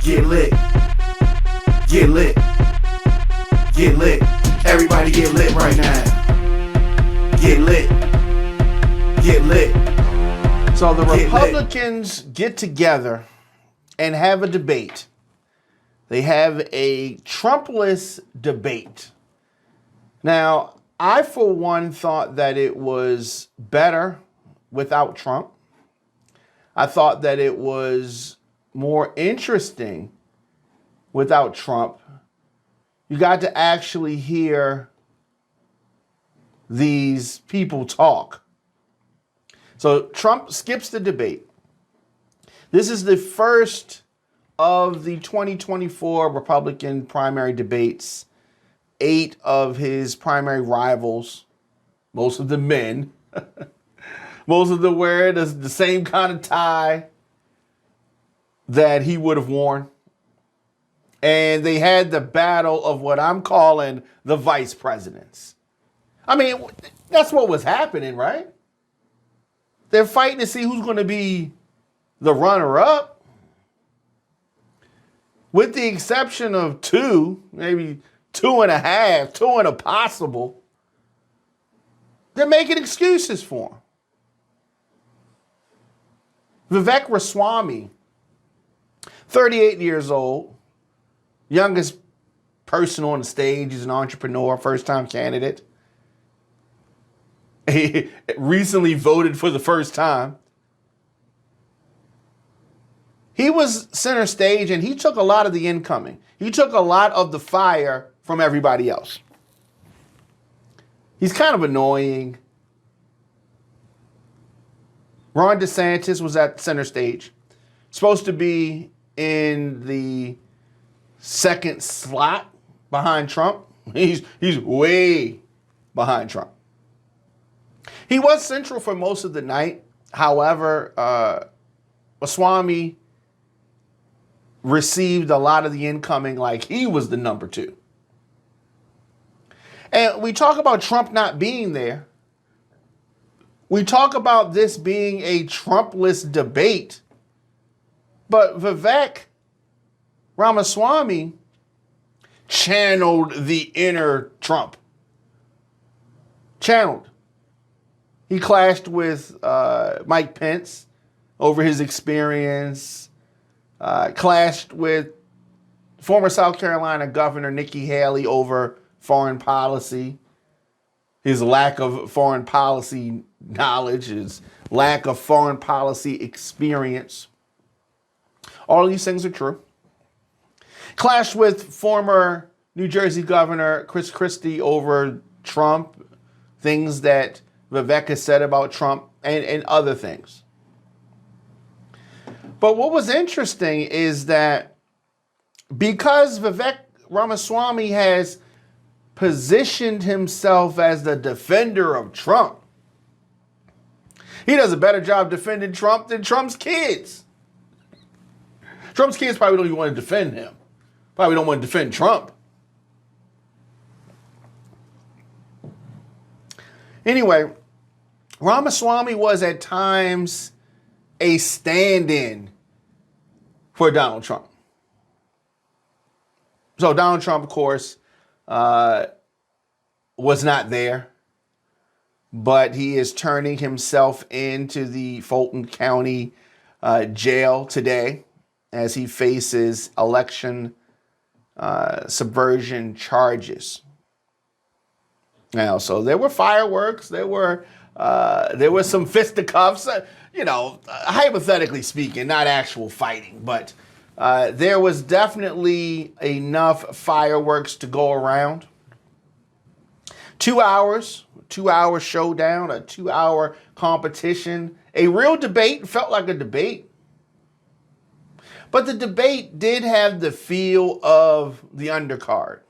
Get lit. Get lit. Get lit. Everybody get lit right now. Get lit. Get lit. So the Republicans get together and have a debate. They have a Trumpless debate. Now, I, for one, thought that it was better without Trump. I thought that it was more interesting without Trump. You got to actually hear these people talk. So Trump skips the debate. This is the first of the 2024 Republican primary debates. 8 of his primary rivals, most of the men, most of them wear the same kind of tie that he would have worn. And they had the battle of what I'm calling the vice presidents. I mean, that's what was happening, right? They're fighting to see who's going to be the runner-up. With the exception of 2, maybe 2.5, 2 and a possible, they're making excuses for him. Vivek Ramaswamy, 38 years old, youngest person on the stage. He's an entrepreneur, first-time candidate. He recently voted for the first time. He was center stage, and he took a lot of the incoming. He took a lot of the fire from everybody else. He's kind of annoying. Ron DeSantis was at center stage, supposed to be in the second slot behind Trump. He's way behind Trump. He was central for most of the night. However, Ramaswamy received a lot of the incoming like he was the number 2. And we talk about Trump not being there. We talk about this being a Trumpless debate. But Vivek Ramaswamy channeled the inner Trump. Channeled. He clashed with Mike Pence over his experience. Clashed with former South Carolina Governor Nikki Haley over foreign policy, his lack of foreign policy knowledge, his lack of foreign policy experience. All these things are true. Clashed with former New Jersey Governor Chris Christie over Trump, things that Vivek has said about Trump, and other things. But what was interesting is that because Vivek Ramaswamy has positioned himself as the defender of Trump, he does a better job defending Trump than Trump's kids. Trump's kids probably don't even want to defend him. Probably don't want to defend Trump. Anyway, Ramaswamy was at times a stand-in for Donald Trump. So Donald Trump, of course, was not there, but he is turning himself into the Fulton County jail today as he faces election subversion charges. Now, so there were fireworks, there were some fisticuffs, hypothetically speaking, not actual fighting, but there was definitely enough fireworks to go around. 2 hours, 2-hour showdown, a 2-hour competition, a real debate, felt like a debate. But the debate did have the feel of the undercard.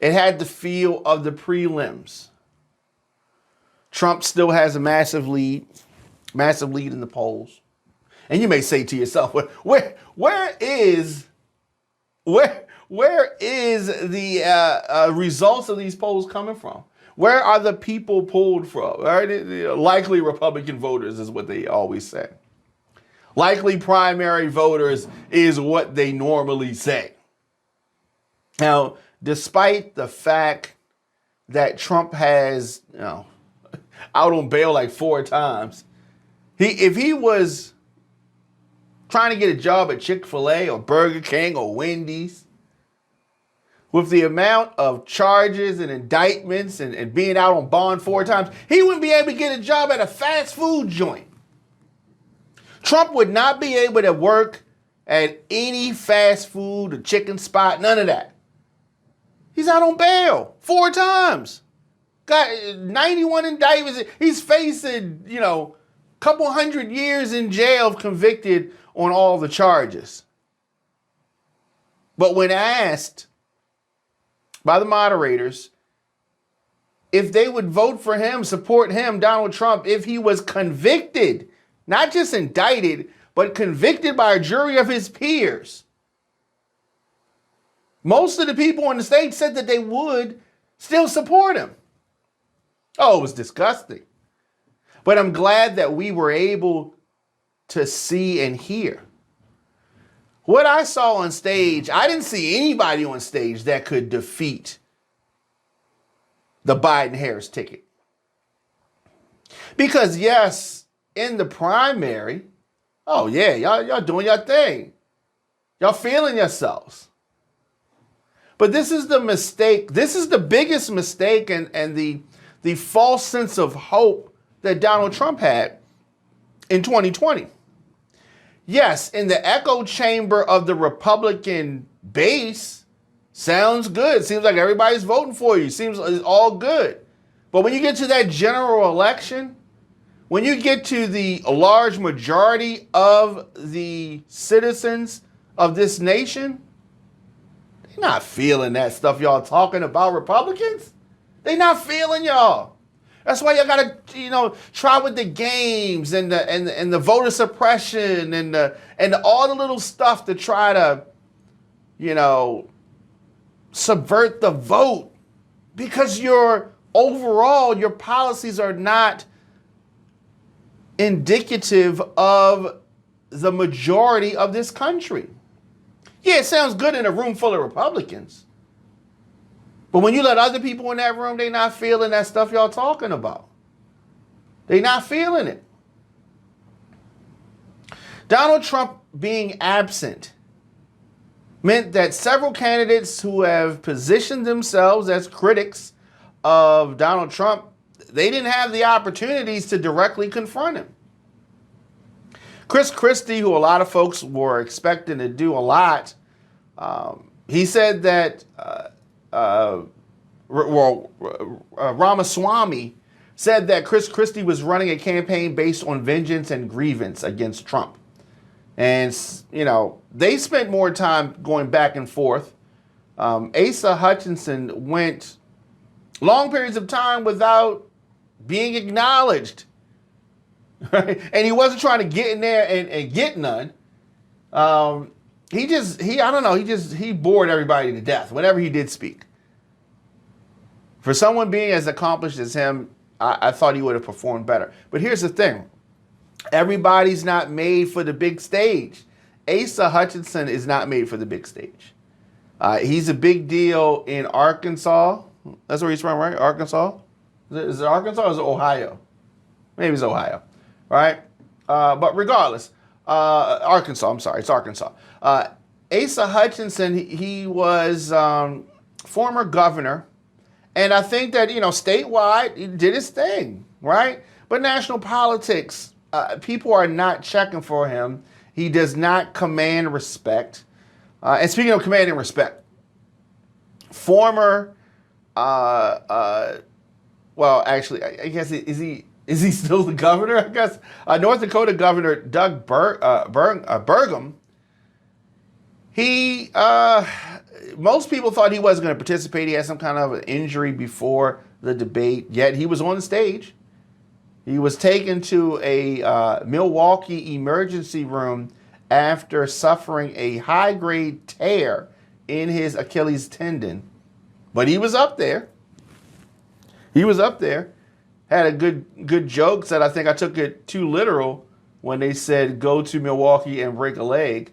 It had the feel of the prelims. Trump still has a massive lead in the polls. And you may say to yourself, where is the results of these polls coming from? Where are the people pulled from? Right? Likely Republican voters is what they always say. Likely primary voters is what they normally say. Now, despite the fact that Trump has, out on bail like 4 times, if he was trying to get a job at Chick-fil-A or Burger King or Wendy's, with the amount of charges and indictments and being out on bond 4 times, he wouldn't be able to get a job at a fast food joint. Trump would not be able to work at any fast food or chicken spot, none of that. He's out on bail 4 times. Got 91 indictments. He's facing, a couple 100 years in jail convicted on all the charges. But when asked by the moderators if they would vote for him, support him, Donald Trump, if he was convicted, not just indicted, but convicted by a jury of his peers, most of the people on the stage said that they would still support him. Oh, it was disgusting. But I'm glad that we were able to see and hear. What I saw on stage, I didn't see anybody on stage that could defeat the Biden-Harris ticket. Because yes, in the primary, oh yeah, y'all doing your thing. Y'all feeling yourselves. But this is the mistake. This is the biggest mistake and the false sense of hope that Donald Trump had in 2020. Yes, in the echo chamber of the Republican base, sounds good. Seems like everybody's voting for you. Seems it's all good. But when you get to that general election, when you get to the large majority of the citizens of this nation, they're not feeling that stuff y'all talking about, Republicans. They're not feeling y'all. That's why y'all gotta, try with the games and the voter suppression and all the little stuff to try to, subvert the vote, because your policies are not indicative of the majority of this country. Yeah, it sounds good in a room full of Republicans. But when you let other people in that room, they're not feeling that stuff y'all talking about. They're not feeling it. Donald Trump being absent meant that several candidates who have positioned themselves as critics of Donald Trump, they didn't have the opportunities to directly confront him. Chris Christie, who a lot of folks were expecting to do a lot, he said that Ramaswamy said that Chris Christie was running a campaign based on vengeance and grievance against Trump. And, they spent more time going back and forth. Asa Hutchinson went long periods of time without being acknowledged. Right? And he wasn't trying to get in there and get none. He bored everybody to death whenever he did speak. For someone being as accomplished as him, I thought he would have performed better. But here's the thing. Everybody's not made for the big stage. Asa Hutchinson is not made for the big stage. He's a big deal in Arkansas. That's where he's from, right? Arkansas? Is it Arkansas or is it Ohio? Maybe it's Ohio, right? But regardless, Arkansas, I'm sorry, it's Arkansas. Asa Hutchinson, he was former governor. And I think that, statewide, he did his thing, right? But national politics, people are not checking for him. He does not command respect. And speaking of commanding respect, former, I guess, is he still the governor? I guess North Dakota Governor Doug Burgum. Most people thought he wasn't going to participate. He had some kind of an injury before the debate, yet he was on the stage. He was taken to a Milwaukee emergency room after suffering a high-grade tear in his Achilles tendon. But he was up there. Had a good joke, said I think I took it too literal when they said go to Milwaukee and break a leg.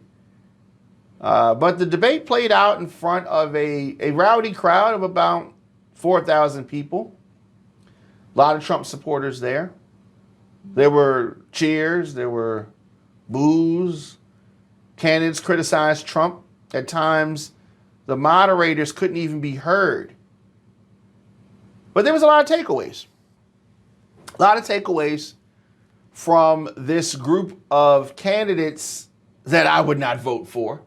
But the debate played out in front of a rowdy crowd of about 4,000 people. A lot of Trump supporters there. There were cheers, there were boos. Candidates criticized Trump. At times, the moderators couldn't even be heard. But there was a lot of takeaways. A lot of takeaways from this group of candidates that I would not vote for.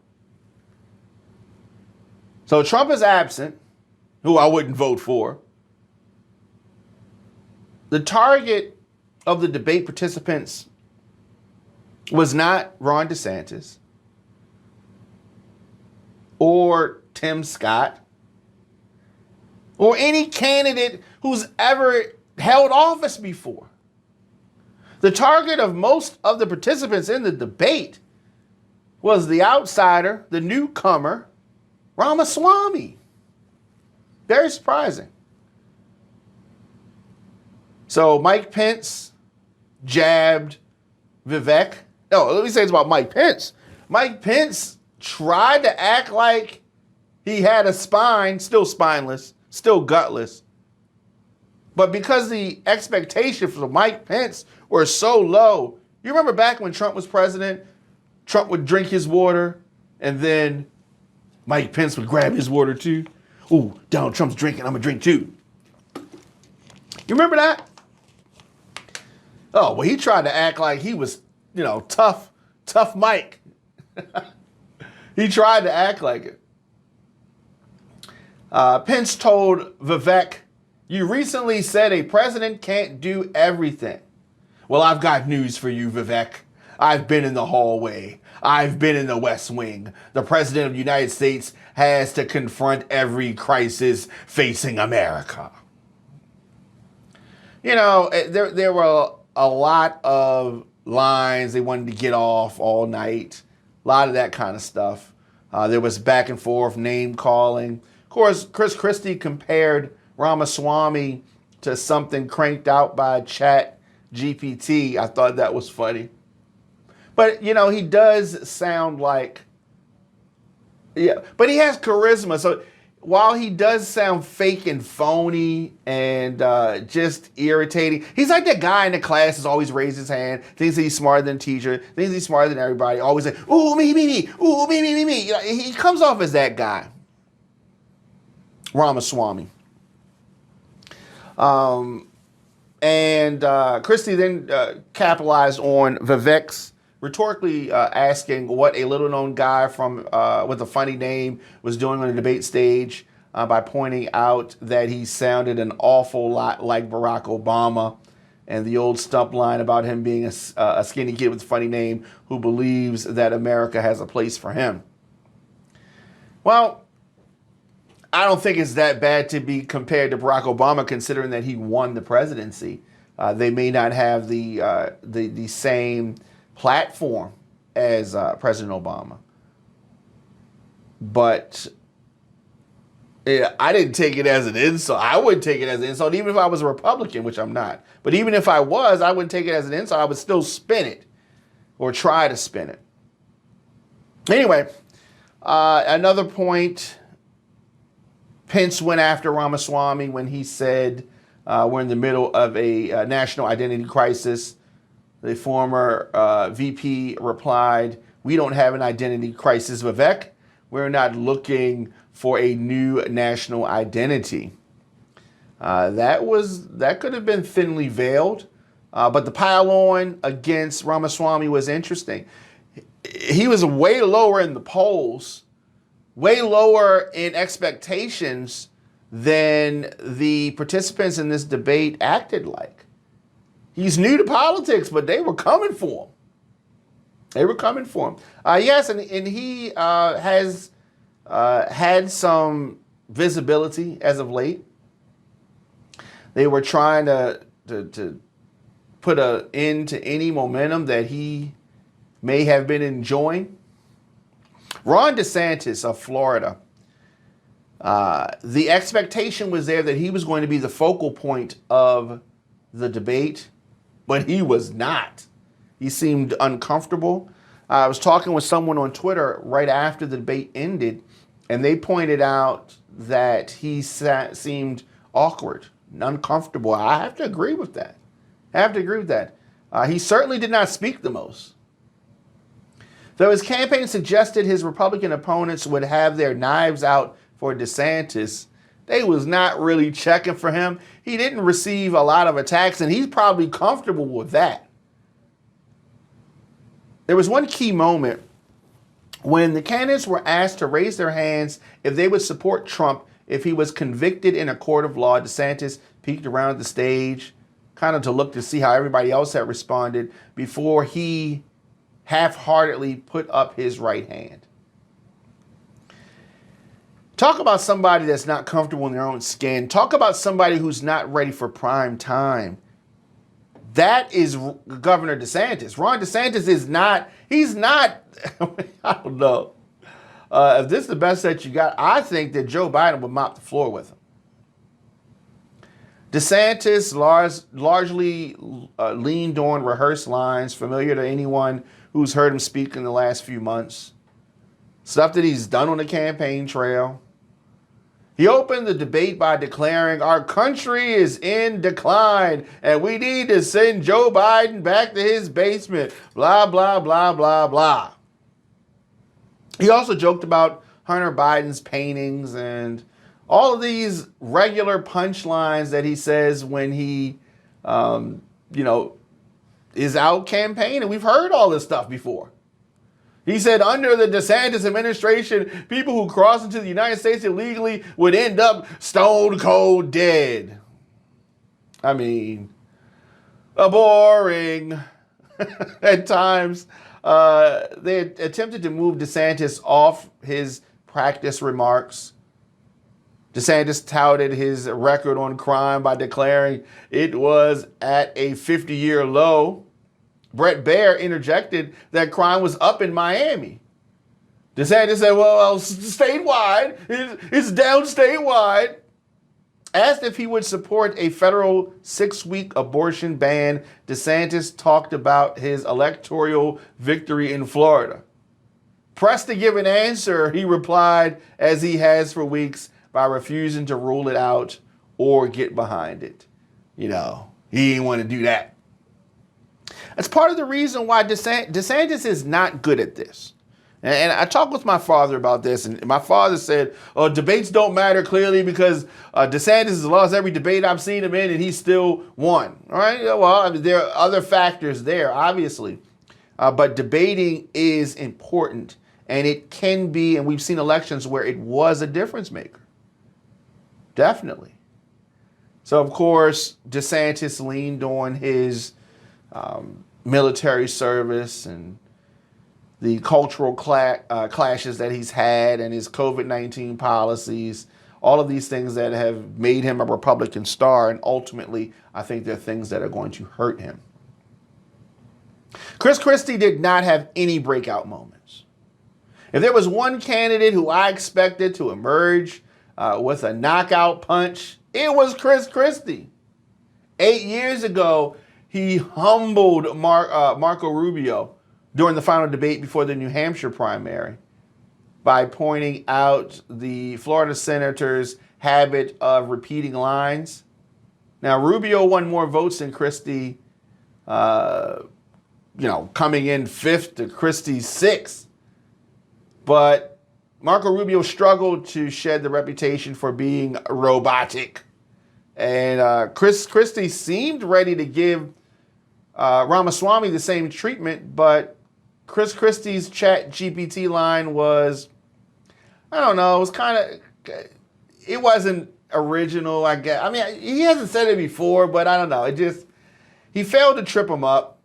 So Trump is absent, who I wouldn't vote for. The target of the debate participants was not Ron DeSantis or Tim Scott or any candidate who's ever held office before. The target of most of the participants in the debate was the outsider, the newcomer, Ramaswamy. Very surprising. So Mike Pence jabbed Vivek. No, let me say it's about Mike Pence. Mike Pence tried to act like he had a spine, still spineless, still gutless. But because the expectations for Mike Pence were so low, you remember back when Trump was president, Trump would drink his water and then Mike Pence would grab his water too. Ooh, Donald Trump's drinking, I'm gonna drink too. You remember that? Oh, well, he tried to act like he was, tough Mike. He tried to act like it. Pence told Vivek, "You recently said a president can't do everything." Well, I've got news for you, Vivek. I've been in the hallway. I've been in the West Wing. The president of the United States has to confront every crisis facing America. There were a lot of lines they wanted to get off all night. A lot of that kind of stuff. There was back and forth, name calling. Of course, Chris Christie compared Ramaswamy to something cranked out by Chat GPT. I thought that was funny. But, he does sound like, but he has charisma. So while he does sound fake and phony and just irritating, he's like that guy in the class who's always raised his hand, thinks he's smarter than the teacher, thinks he's smarter than everybody, always like, ooh, me, ooh, me. He comes off as that guy, Ramaswamy. And Christie then capitalized on Vivek's rhetorically asking what a little-known guy from with a funny name was doing on the debate stage by pointing out that he sounded an awful lot like Barack Obama, and the old stump line about him being a skinny kid with a funny name who believes that America has a place for him. Well, I don't think it's that bad to be compared to Barack Obama, considering that he won the presidency. They may not have the same platform as President Obama. But I didn't take it as an insult. I wouldn't take it as an insult, even if I was a Republican, which I'm not. But even if I was, I wouldn't take it as an insult. I would still spin it or try to spin it. Anyway, another point, Pence went after Ramaswamy when he said we're in the middle of a national identity crisis. The former VP replied, "We don't have an identity crisis, Vivek. We're not looking for a new national identity." That could have been thinly veiled, but the pile-on against Ramaswamy was interesting. He was way lower in the polls, way lower in expectations than the participants in this debate acted like. He's new to politics, but they were coming for him. Yes, and he has had some visibility as of late. They were trying to put an end to any momentum that he may have been enjoying. Ron DeSantis of Florida, the expectation was there that he was going to be the focal point of the debate, but he was not. He seemed uncomfortable. I was talking with someone on Twitter right after the debate ended, and they pointed out that he seemed awkward and uncomfortable. I have to agree with that. He certainly did not speak the most. Though his campaign suggested his Republican opponents would have their knives out for DeSantis, they was not really checking for him. He didn't receive a lot of attacks, and he's probably comfortable with that. There was one key moment when the candidates were asked to raise their hands if they would support Trump if he was convicted in a court of law. DeSantis peeked around the stage, kind of to look to see how everybody else had responded before he half-heartedly put up his right hand. Talk about somebody that's not comfortable in their own skin. Talk about somebody who's not ready for prime time. That is Governor DeSantis. Ron DeSantis is not, he's not, I don't know. If this is the best that you got, I think that Joe Biden would mop the floor with him. DeSantis largely leaned on rehearsed lines familiar to anyone who's heard him speak in the last few months. Stuff that he's done on the campaign trail. He opened the debate by declaring, "Our country is in decline and we need to send Joe Biden back to his basement." Blah, blah, blah, blah, blah. He also joked about Hunter Biden's paintings and all of these regular punchlines that he says when he, is out campaigning. We've heard all this stuff before. He said under the DeSantis administration, people who cross into the United States illegally would end up stone cold dead. I mean, boring. At times, they attempted to move DeSantis off his practice remarks. DeSantis touted his record on crime by declaring it was at a 50-year low. Brett Baer interjected that crime was up in Miami. DeSantis said, well, statewide, it's down statewide. Asked if he would support a federal 6-week abortion ban, DeSantis talked about his electoral victory in Florida. Pressed to give an answer, he replied, as he has for weeks, by refusing to rule it out or get behind it. He didn't want to do that. That's part of the reason why DeSantis is not good at this. And I talked with my father about this, and my father said, "Oh, debates don't matter clearly because DeSantis has lost every debate I've seen him in, and he still won." All right. Well, there are other factors there, obviously, but debating is important, and it can be. And we've seen elections where it was a difference maker. Definitely. So, of course, DeSantis leaned on his military service and the cultural clashes that he's had and his COVID-19 policies, all of these things that have made him a Republican star. And ultimately, I think they're things that are going to hurt him. Chris Christie did not have any breakout moments. If there was one candidate who I expected to emerge with a knockout punch, it was Chris Christie. 8 years ago, he humbled Marco Rubio during the final debate before the New Hampshire primary by pointing out the Florida senator's habit of repeating lines. Now, Rubio won more votes than Christie, coming in 5th to Christie's 6th. But Marco Rubio struggled to shed the reputation for being robotic. And Christie seemed ready to give Ramaswamy the same treatment, but Chris Christie's chat GPT line was, I don't know, it was kind of, it wasn't original, I guess. I mean, he hasn't said it before, but I don't know. He failed to trip him up.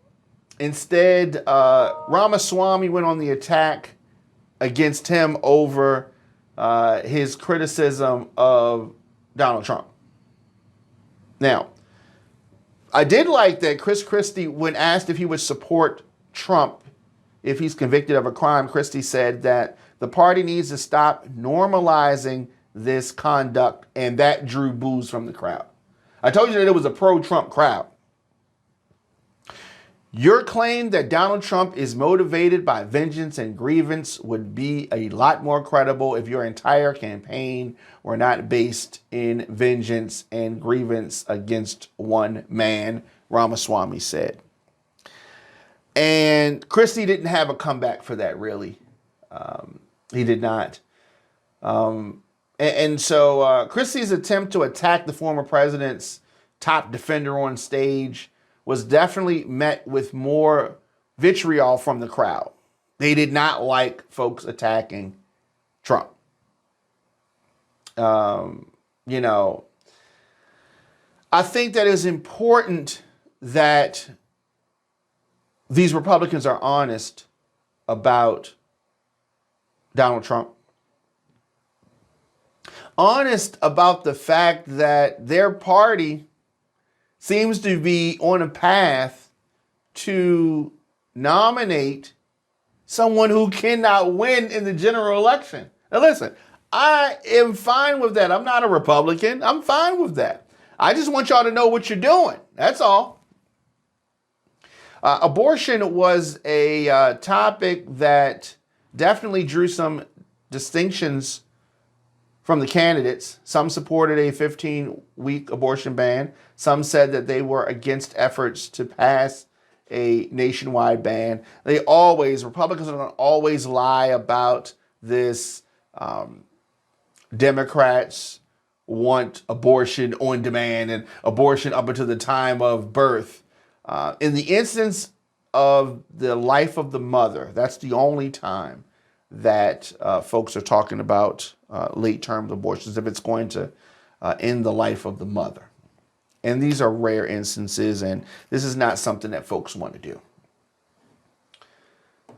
Instead, Ramaswamy went on the attack against him over his criticism of Donald Trump. Now, I did like that Chris Christie, when asked if he would support Trump if he's convicted of a crime, Christie said that the party needs to stop normalizing this conduct, and that drew boos from the crowd. I told you that it was a pro-Trump crowd. Your claim that Donald Trump is motivated by vengeance and grievance would be a lot more credible if your entire campaign were not based in vengeance and grievance against one man, Ramaswamy said. And Christie didn't have a comeback for that, really. He did not. So Christie's attempt to attack the former president's top defender on stage was definitely met with more vitriol from the crowd. They did not like folks attacking Trump. You know, I think that it's important that these Republicans are honest about Donald Trump. Honest about the fact that their party seems to be on a path to nominate someone who cannot win in the general election. Now listen, I am fine with that. I'm not a Republican. I'm fine with that. I just want y'all to know what you're doing. That's all. Abortion was a topic that definitely drew some distinctions from the candidates. Some supported a 15-week abortion ban. Some said that they were against efforts to pass a nationwide ban. Republicans are going to always lie about this. Democrats want abortion on demand and abortion up until the time of birth. In the instance of the life of the mother, that's the only time that folks are talking about late-term abortions, if it's going to end the life of the mother. And these are rare instances, and this is not something that folks want to do.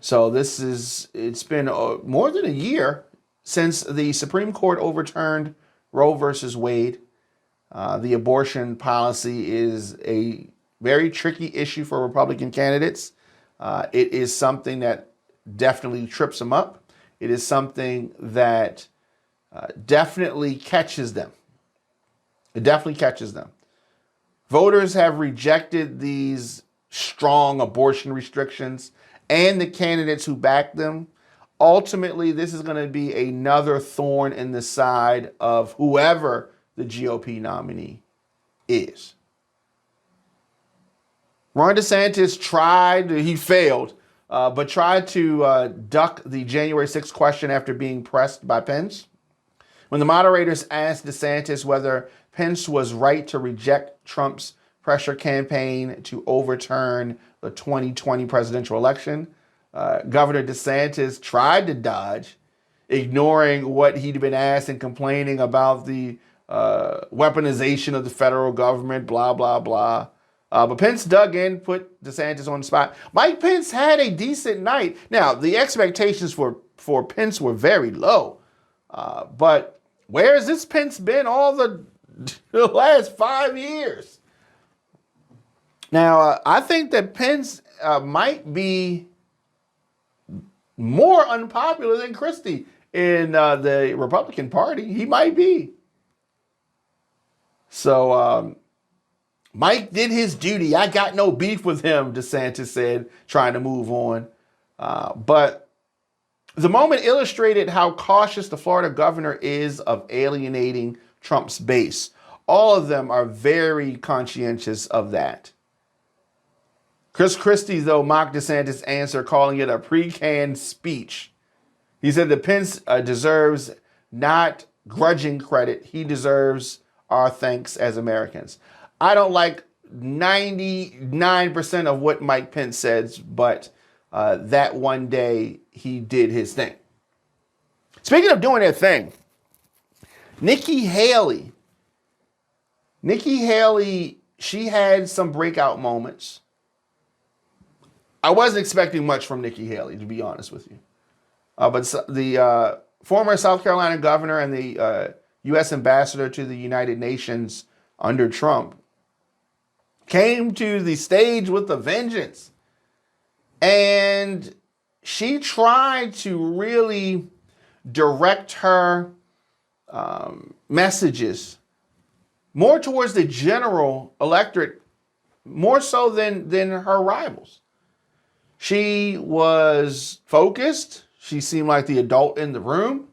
So it's been more than a year since the Supreme Court overturned Roe versus Wade. The abortion policy is a very tricky issue for Republican candidates. It is something that definitely trips them up. It is something that definitely catches them. It definitely catches them. Voters have rejected these strong abortion restrictions and the candidates who back them. Ultimately, this is going to be another thorn in the side of whoever the GOP nominee is. Ron DeSantis he failed, but tried to duck the January 6th question after being pressed by Pence. When the moderators asked DeSantis whether Pence was right to reject Trump's pressure campaign to overturn the 2020 presidential election, Governor DeSantis tried to dodge, ignoring what he'd been asked and complaining about the weaponization of the federal government, blah, blah, blah. But Pence dug in, put DeSantis on the spot. Mike Pence had a decent night. Now, the expectations for Pence were very low. But where has this Pence been all the last 5 years? Now, I think that Pence might be more unpopular than Christie in the Republican Party. He might be. So Mike did his duty. I got no beef with him, DeSantis said, trying to move on. But the moment illustrated how cautious the Florida governor is of alienating Trump's base. All of them are very conscientious of that. Chris Christie, though, mocked DeSantis' answer, calling it a pre-canned speech. He said that Pence deserves not grudging credit. He deserves our thanks as Americans. I don't like 99% of what Mike Pence says, but that one day he did his thing. Speaking of doing their thing, Nikki Haley, she had some breakout moments. I wasn't expecting much from Nikki Haley, to be honest with you. But the former South Carolina governor and the U.S. ambassador to the United Nations under Trump came to the stage with a vengeance. And she tried to really direct her messages more towards the general electorate, more so than her rivals. She was focused. She seemed like the adult in the room.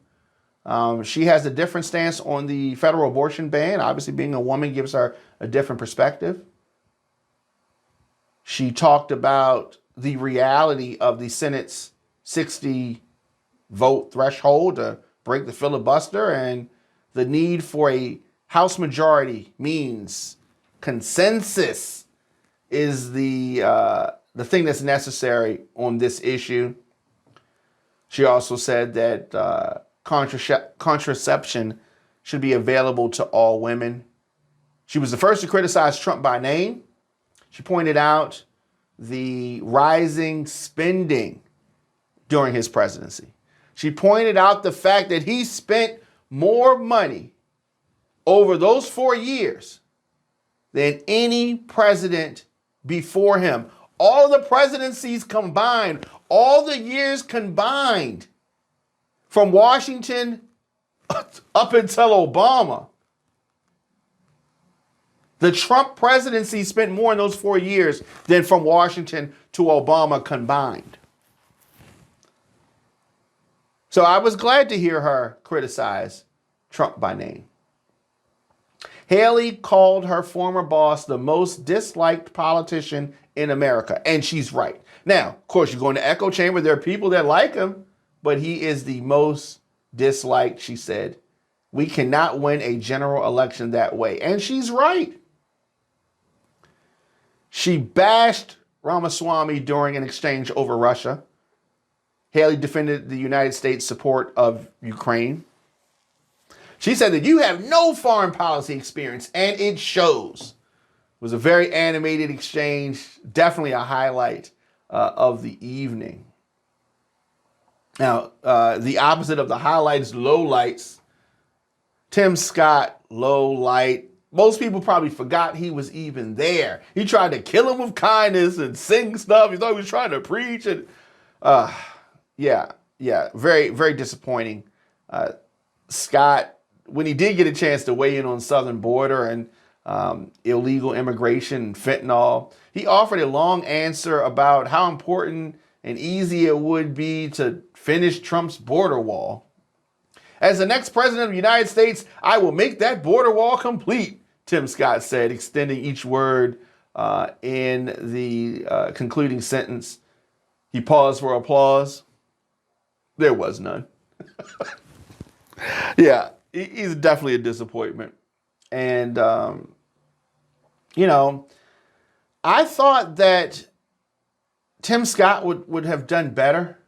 She has a different stance on the federal abortion ban. Obviously, being a woman gives her a different perspective. She talked about the reality of the Senate's 60 vote threshold to break the filibuster, and the need for a House majority means consensus is the thing that's necessary on this issue. She also said that contraception should be available to all women. She was the first to criticize Trump by name. She pointed out the rising spending during his presidency. She pointed out the fact that he spent more money over those 4 years than any president before him. All the presidencies combined, all the years combined, from Washington up until Obama, the Trump presidency spent more in those 4 years than from Washington to Obama combined. So I was glad to hear her criticize Trump by name. Haley called her former boss the most disliked politician in America, and she's right. Now, of course, you go in the echo chamber, there are people that like him, but he is the most disliked, she said. We cannot win a general election that way, and she's right. She bashed Ramaswamy during an exchange over Russia. Haley defended the United States' support of Ukraine. She said that you have no foreign policy experience, and it shows. It was a very animated exchange, definitely a highlight of the evening. Now, the opposite of the highlights, lowlights. Tim Scott, low light. Most people probably forgot he was even there. He tried to kill him with kindness and sing stuff. He thought he was trying to preach. And very, very disappointing. Scott, when he did get a chance to weigh in on southern border and illegal immigration and fentanyl, he offered a long answer about how important and easy it would be to finish Trump's border wall. As the next president of the United States, I will make that border wall complete, Tim Scott said, extending each word in the concluding sentence. He paused for applause. There was none. Yeah, he's definitely a disappointment. And, I thought that Tim Scott would have done better.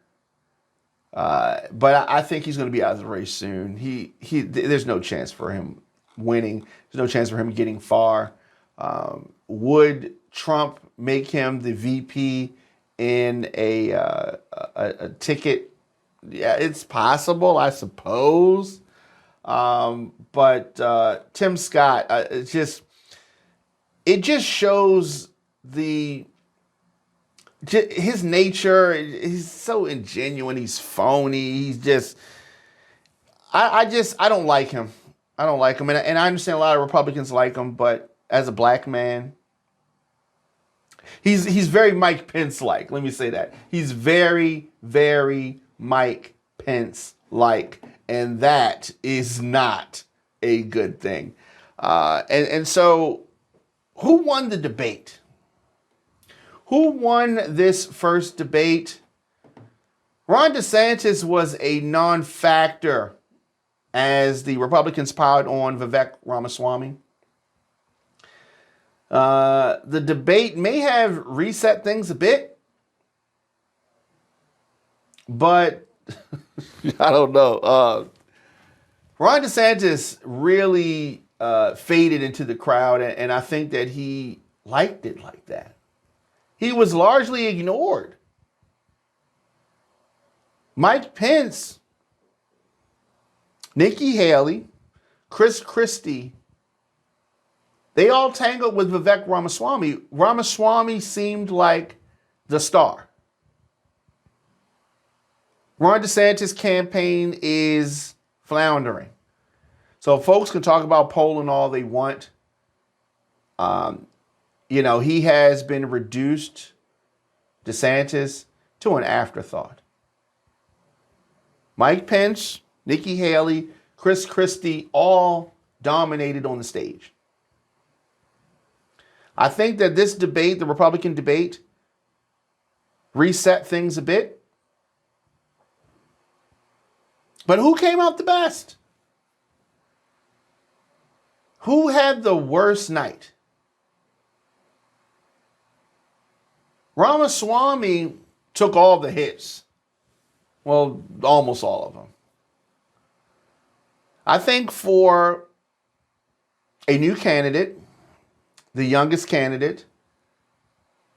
But I think he's going to be out of the race soon. There's no chance for him winning. There's no chance for him getting far. Would Trump make him the VP in a ticket? Yeah, it's possible, I suppose. But Tim Scott, it just shows his nature. He's so ingenuine. He's phony. He's just, I don't like him. I don't like him. And I understand a lot of Republicans like him, but as a black man, he's very Mike Pence-like. Let me say that. He's very, very Mike Pence-like. And that is not a good thing. And so who won the debate? Who won this first debate? Ron DeSantis was a non-factor as the Republicans piled on Vivek Ramaswamy. The debate may have reset things a bit, but I don't know. Ron DeSantis really faded into the crowd, and I think that he liked it like that. He was largely ignored. Mike Pence, Nikki Haley, Chris Christie, they all tangled with Vivek Ramaswamy. Ramaswamy seemed like the star. Ron DeSantis' campaign is floundering. So folks can talk about polling all they want. He has been reduced, DeSantis. to an afterthought. Mike Pence, Nikki Haley, Chris Christie all dominated on the stage. I think that this debate, the Republican debate, reset things a bit. But who came out the best? Who had the worst night? Ramaswamy took all the hits. Well, almost all of them. I think for a new candidate, the youngest candidate,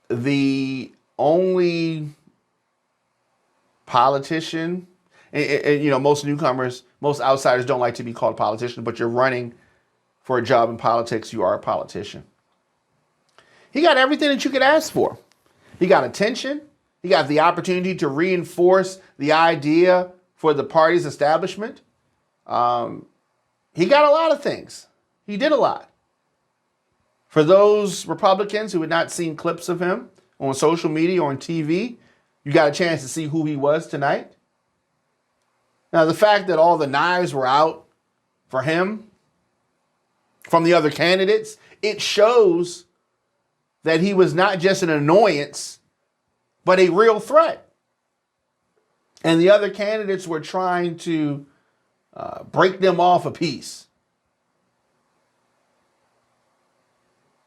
the only politician, and you know, most newcomers, most outsiders don't like to be called politicians, but you're running for a job in politics, you are a politician. He got everything that you could ask for. He got attention. He got the opportunity to reinforce the idea for the party's establishment. He got a lot of things. He did a lot. For those Republicans who had not seen clips of him on social media or on TV, you got a chance to see who he was tonight. Now, the fact that all the knives were out for him from the other candidates, it shows that he was not just an annoyance, but a real threat. And the other candidates were trying to break them off a piece.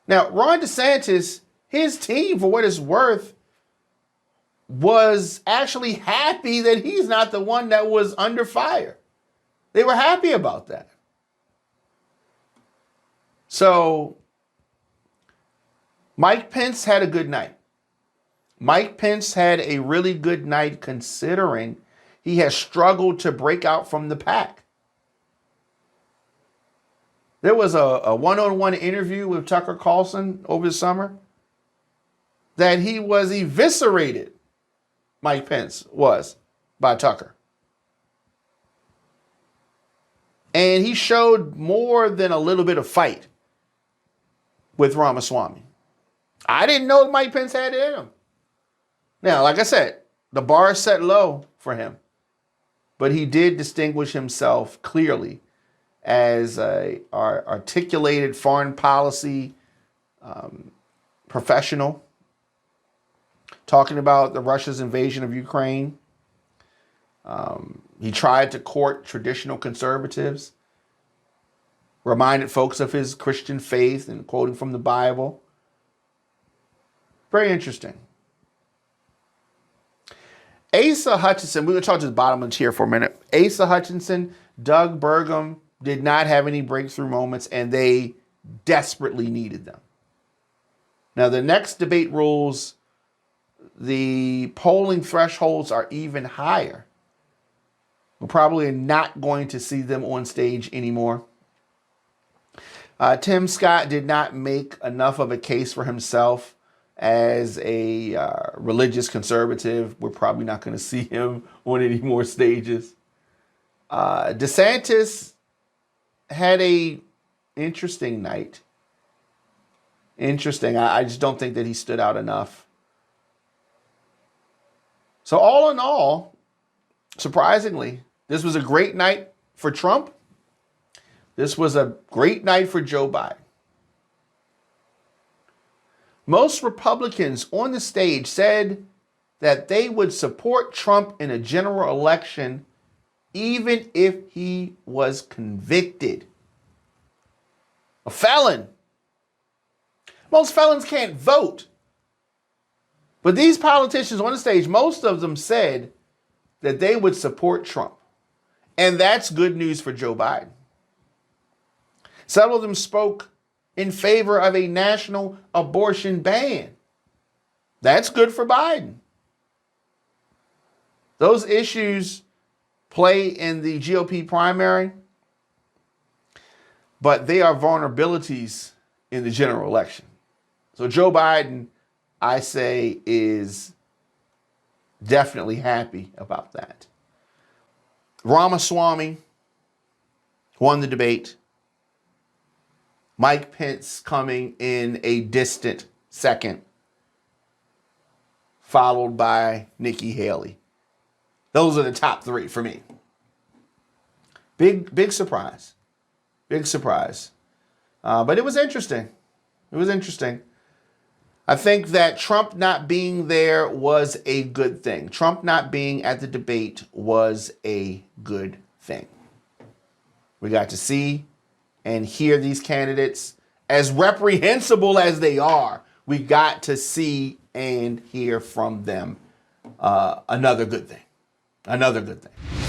Now, Ron DeSantis, his team, for what it's worth, was actually happy that he's not the one that was under fire. They were happy about that. So, Mike Pence had a good night. Mike Pence had a really good night considering he has struggled to break out from the pack. There was a one-on-one interview with Tucker Carlson over the summer that he was eviscerated, Mike Pence was, by Tucker. And he showed more than a little bit of fight with Ramaswamy. I didn't know Mike Pence had it in him. Now, like I said, the bar is set low for him. But he did distinguish himself clearly as an articulated foreign policy professional, talking about the Russia's invasion of Ukraine. He tried to court traditional conservatives, reminded folks of his Christian faith and quoting from the Bible. Very interesting. Asa Hutchinson, we're going to talk to the bottom of the tier for a minute. Asa Hutchinson, Doug Burgum did not have any breakthrough moments, and they desperately needed them. Now, the next debate rules, the polling thresholds are even higher. We're probably not going to see them on stage anymore. Tim Scott did not make enough of a case for himself as a religious conservative. We're probably not going to see him on any more stages. DeSantis had a interesting night. Interesting. I just don't think that he stood out enough. So all in all, surprisingly, this was a great night for Trump. This was a great night for Joe Biden. Most Republicans on the stage said that they would support Trump in a general election even if he was convicted. A felon. Most felons can't vote. But these politicians on the stage, most of them said that they would support Trump. And that's good news for Joe Biden. Several of them spoke in favor of a national abortion ban. That's good for Biden. Those issues play in the GOP primary, but they are vulnerabilities in the general election. So Joe Biden, I say, is definitely happy about that. Ramaswamy won the debate. Mike Pence coming in a distant second. followed by Nikki Haley. Those are the top three for me. Big surprise. Big surprise. But it was interesting. It was interesting. I think that Trump not being there was a good thing. Trump not being at the debate was a good thing. We got to see and hear these candidates, as reprehensible as they are. We got to see and hear from them. Another good thing. Another good thing.